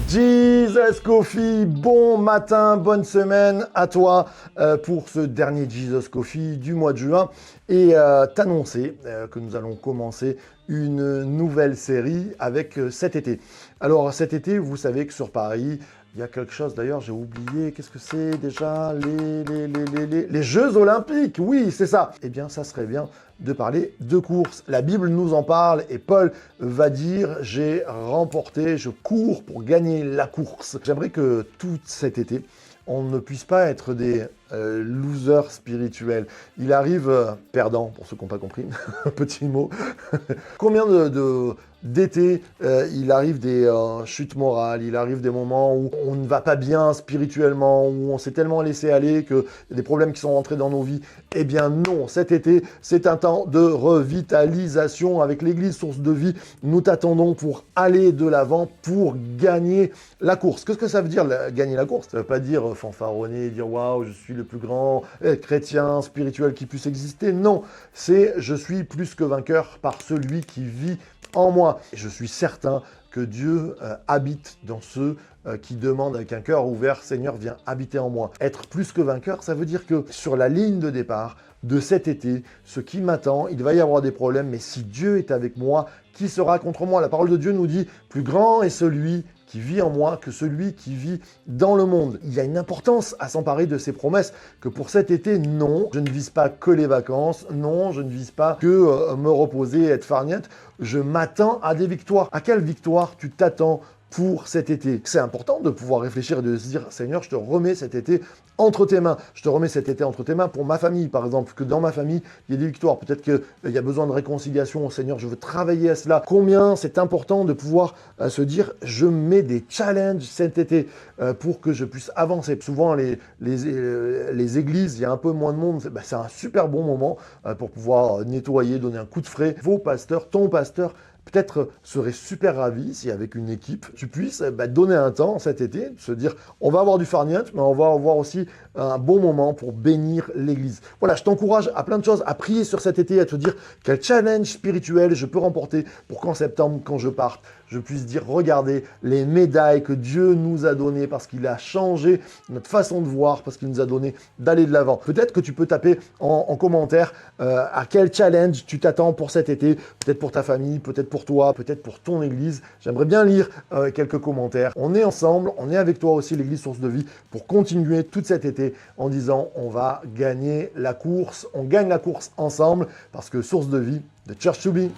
Jesus Coffee, bon matin, bonne semaine à toi pour ce dernier Jesus Coffee du mois de juin et t'annoncer que nous allons commencer une nouvelle série avec cet été. Alors cet été, vous savez que sur Paris, il y a quelque chose, d'ailleurs j'ai oublié, qu'est-ce que c'est déjà les Jeux Olympiques, oui c'est ça. Eh bien ça serait bien de parler de course. La Bible nous en parle et Paul va dire « J'ai remporté, je cours pour gagner la course ». J'aimerais que tout cet été, on ne puisse pas être des losers spirituels. Il arrive, perdant pour ceux qui n'ont pas compris, petit mot, combien d'été, il arrive des chutes morales, il arrive des moments où on ne va pas bien spirituellement, où on s'est tellement laissé aller qu'il y a des problèmes qui sont rentrés dans nos vies. Eh bien non, cet été, c'est un temps de revitalisation avec l'église Source de Vie. Nous t'attendons pour aller de l'avant, pour gagner la course. Qu'est-ce que ça veut dire, gagner la course? Ça ne veut pas dire fanfaronner, dire « Waouh, je suis le plus grand chrétien spirituel qui puisse exister ». Non, c'est « Je suis plus que vainqueur par celui qui vit en moi ». Et je suis certain que Dieu habite dans ceux qui demandent avec un cœur ouvert « Seigneur, viens habiter en moi ». Être plus que vainqueur, ça veut dire que sur la ligne de départ de cet été, ce qui m'attend, il va y avoir des problèmes, mais si Dieu est avec moi, qui sera contre moi? La parole de Dieu nous dit « Plus grand est celui qui vit en moi que celui qui vit dans le monde ». Il y a une importance à s'emparer de ces promesses que pour cet été, non, je ne vise pas que les vacances, non, je ne vise pas que me reposer, être farniente, je m'attends à des victoires. À quelle victoire tu t'attends pour cet été? C'est important de pouvoir réfléchir et de se dire « Seigneur, je te remets cet été entre tes mains. Je te remets cet été entre tes mains pour ma famille, par exemple, que dans ma famille, il y ait des victoires. Peut-être qu'il y a besoin de réconciliation. Seigneur, je veux travailler à cela. » Combien c'est important de pouvoir se dire « Je mets des challenges cet été pour que je puisse avancer. » Souvent, les églises, il y a un peu moins de monde. C'est un super bon moment pour pouvoir nettoyer, donner un coup de frais. Vos pasteurs, ton pasteur, peut-être serait super ravi si avec une équipe, tu puisses donner un temps cet été, se dire on va avoir du farniente, mais on va avoir aussi un bon moment pour bénir l'église. Voilà, je t'encourage à plein de choses, à prier sur cet été, à te dire quel challenge spirituel je peux remporter pour qu'en septembre, quand je parte, je puisse dire regardez les médailles que Dieu nous a données parce qu'il a changé notre façon de voir, parce qu'il nous a donné d'aller de l'avant. Peut-être que tu peux taper en commentaire à quel challenge tu t'attends pour cet été, peut-être pour ta famille, peut-être pour toi, peut-être pour ton église. J'aimerais bien lire quelques commentaires. On est ensemble, on est avec toi aussi, l'église Source de Vie, pour continuer tout cet été en disant on va gagner la course, on gagne la course ensemble parce que Source de Vie, the Church to Be.